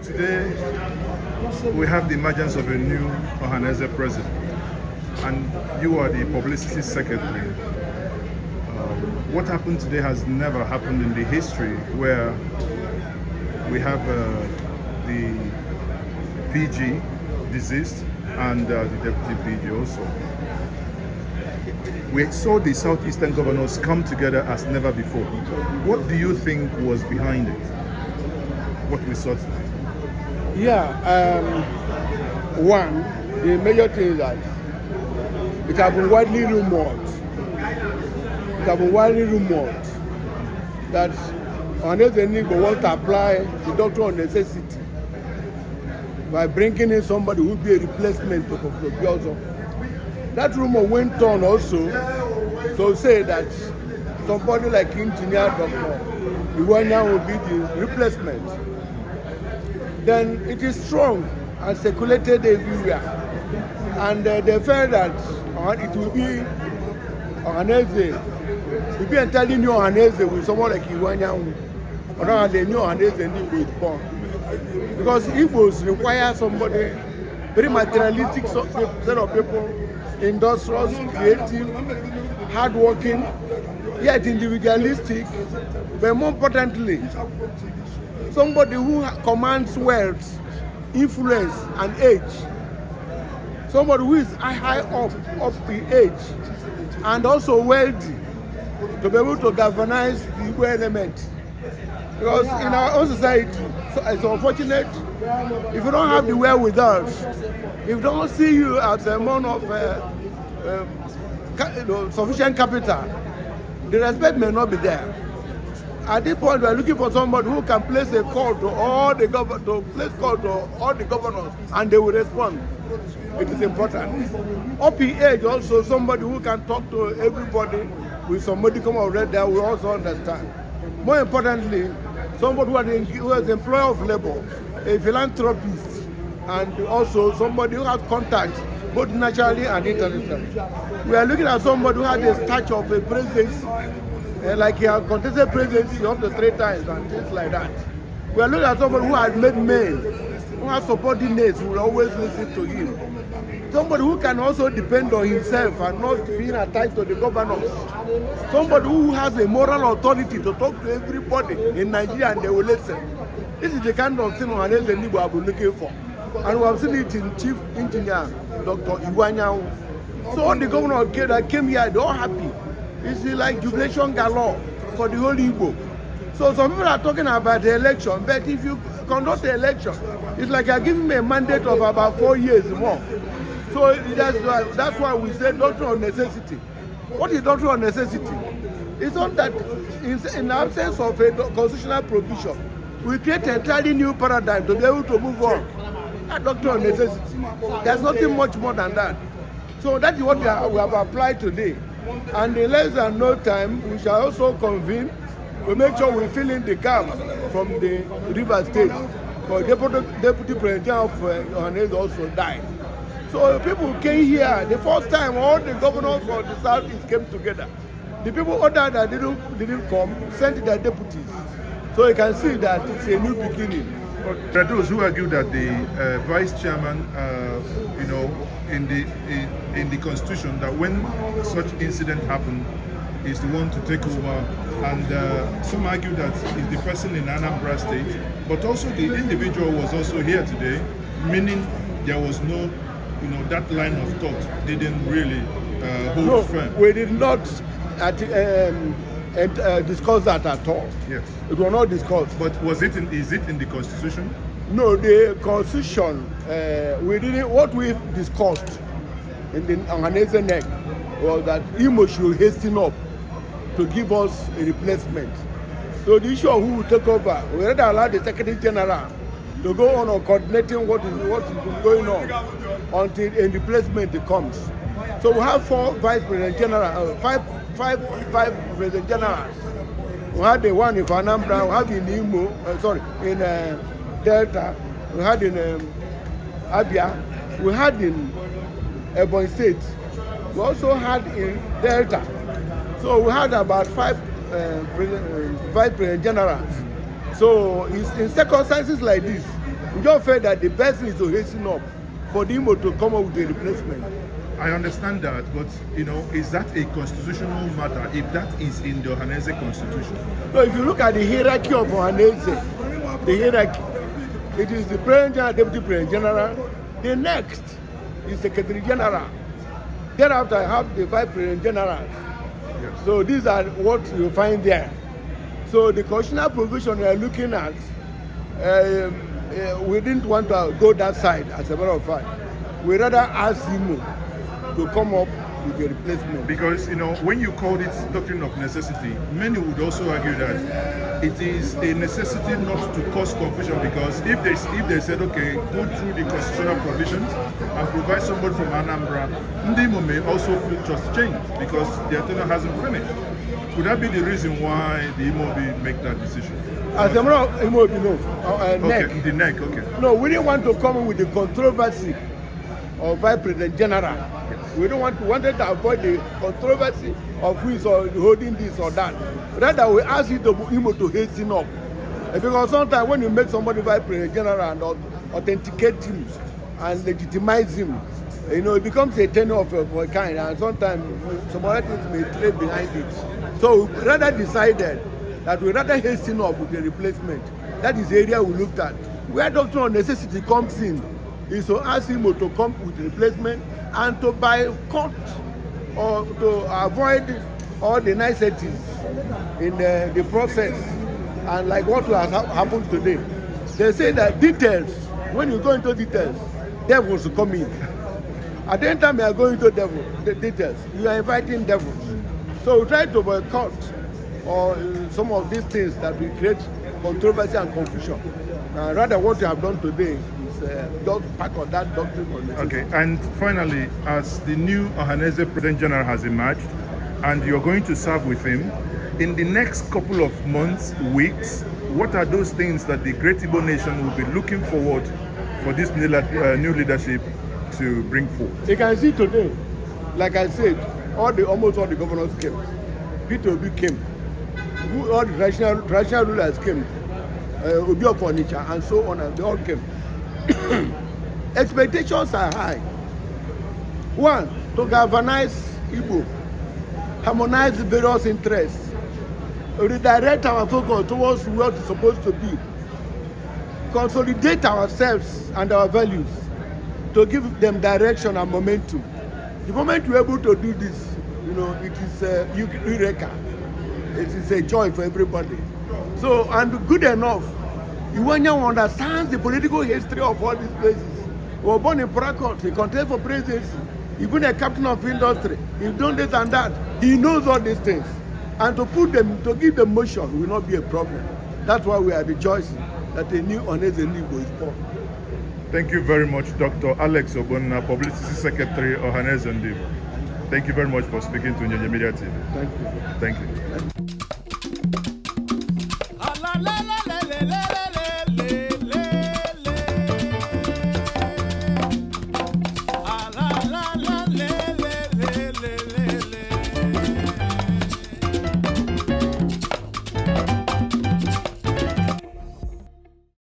Today, we have the emergence of a new Ohaneze president, and you are the publicity secretary. What happened today has never happened in the history, where we have the PG deceased and the deputy PG also. We saw the southeastern governors come together as never before. What do you think was behind it? What we saw today? Yeah, one, the major thing is that it has been widely rumored. That Ohaneze NdIgbo wants to apply the doctrine of necessity by bringing in somebody who will be a replacement for Obiozor. That rumor went on also to say that somebody like engineer Dr. Ogbonna will be the replacement. Then it is strong and circulated everywhere. And they felt that it will be Ohaneze. It will be entirely new Ohaneze with someone like Ogbonna, or not the new Ohaneze NdIgbo is born. Because Igbos require somebody very materialistic set of people, industrious, creative, hardworking, yet individualistic, but more importantly, somebody who commands wealth, influence, and age. Somebody who is high up in age, and also wealthy, to be able to galvanize the Igbo element. Because in our own society, it's unfortunate if you don't have the wherewithal, if you don't see you as a man of sufficient capital, the respect may not be there. At this point, we are looking for somebody who can place a call to all the governors, and they will respond. It is important. Up in age, also somebody who can talk to everybody with some modicum of red that will also understand. More importantly, somebody who is employer of labor, a philanthropist, and also somebody who has contacts both naturally and internationally. We are looking at somebody who has the stature of a presidency, like he has contested presidency up to 3 times and things like that. We are looking at somebody who has made men, who has subordinates who will always listen to him. Somebody who can also depend on himself and not being attached to the governors. Somebody who has a moral authority to talk to everybody in Nigeria and they will listen. This is the kind of thing Ohaneze NdIgbo have been looking for. And we have seen it in Chief Engineer Dr. Ogbonna. So all the governors that came here, they're all happy. It's like jubilation galore for the whole Igbo. So some people are talking about the election, but if you conduct the election, it's like you're giving me a mandate of about 4 years more. So that's why we say doctrine of necessity. What is doctrine of necessity? It's not that in the absence of a constitutional provision, we create an entirely new paradigm to be able to move on. That doctrine of necessity. There's nothing much more than that. So that is what we have applied today. And in less than no time, we shall also convene to make sure we fill in the gap from the River State. Because Deputy President of Ohaneze also died. So people came here, the first time all the governors of the Southeast came together. The people other that didn't come sent their deputies. So you can see that it's a new beginning. But there are those who argue that the vice chairman, in the constitution, that when such incident happened, is the one to take over. And some argue that it's the person in Anambra State, but also the individual was also here today, meaning there was no, that line of thought didn't really hold firm. We did not discuss that at all. Yes. It was not discussed. But is it in the constitution? No, the constitution, we didn't. What we discussed in the Ohaneze neck was that Imo should hasten up to give us a replacement. So the issue of who will take over, we already allowed the Secretary General to go on coordinating what is going on until a replacement comes. So we have 4 Vice President General, five President Generals. We had the one in Anambra, we had in Imo, in Delta, we had in Abia, we had in Ebonyi State, we also had in Delta. So we had about 5 Vice President Generals. So in circumstances like this, we just felt that the best is to hasten up for the Igbo to come up with a replacement. I understand that, but you know, is that a constitutional matter if that is in the Ohaneze constitution? So if you look at the hierarchy of Ohaneze, the hierarchy, it is the President General, Deputy President General, the next is Secretary General. Thereafter I have the Vice President General. Yes. So these are what you find there. So the constitutional provision we are looking at, we didn't want to go that side as a matter of fact. We rather ask him to come up with a replacement. Because, you know, when you call it doctrine of necessity, many would also argue that it is a necessity not to cause confusion, because if they said, okay, go through the constitutional provisions and provide somebody from Anambra, Ndimo may also feel just change because their tenure hasn't finished. Could that be the reason why the Imobi make that decision? As a matter of Imobi, no. Okay, the neck, okay. No, we didn't want to come with the controversy of Vice President General. We don't wanted to avoid the controversy of who is holding this or that. Rather, we ask him to hasten up. Because sometimes when you make somebody Vice President General and authenticate him and legitimize him, you know, it becomes a tenure of a kind, and sometimes some other things may trail behind it. So we rather decided that we rather hasten up with the replacement. That is the area we looked at. Where doctrine of necessity comes in is to ask him to come with replacement and to boycott or to avoid all the niceties in the process. And like what has happened today, they say that details, when you go into details, devils will come in. At the end time you are going into the details, you are inviting devils. So we try to boycott or some of these things that will create controversy and confusion. Rather what we have done today is just part of that doctrine. Okay, and finally, as the new Ohaneze President General has emerged, and you're going to serve with him, in the next couple of months, weeks, what are those things that the Great Igbo Nation will be looking forward for this new leadership to bring forth? You can see today, like I said, almost all the governors came. Peter Obi came. All the traditional rulers came. Obiozor and so on, and they all came. Expectations are high. One, to galvanize Igbo, harmonize the various interests, redirect our focus towards what it's supposed to be, consolidate ourselves and our values to give them direction and momentum. The moment we're able to do this, you know, it is a eureka. It is a joy for everybody. So, and good enough, Iwanya understands the political history of all these places. He was born in Prakot, he contested for presidency, even a captain of industry, he's done this and that. He knows all these things. And to give them motion will not be a problem. That's why we are rejoicing that a new Ohaneze NdIgbo is born. Thank you very much, Dr. Alex Ogbonna, Publicity Secretary, Ohaneze NdIgbo. Thank you very much for speaking to Nyanya Media TV. Thank you. Thank you.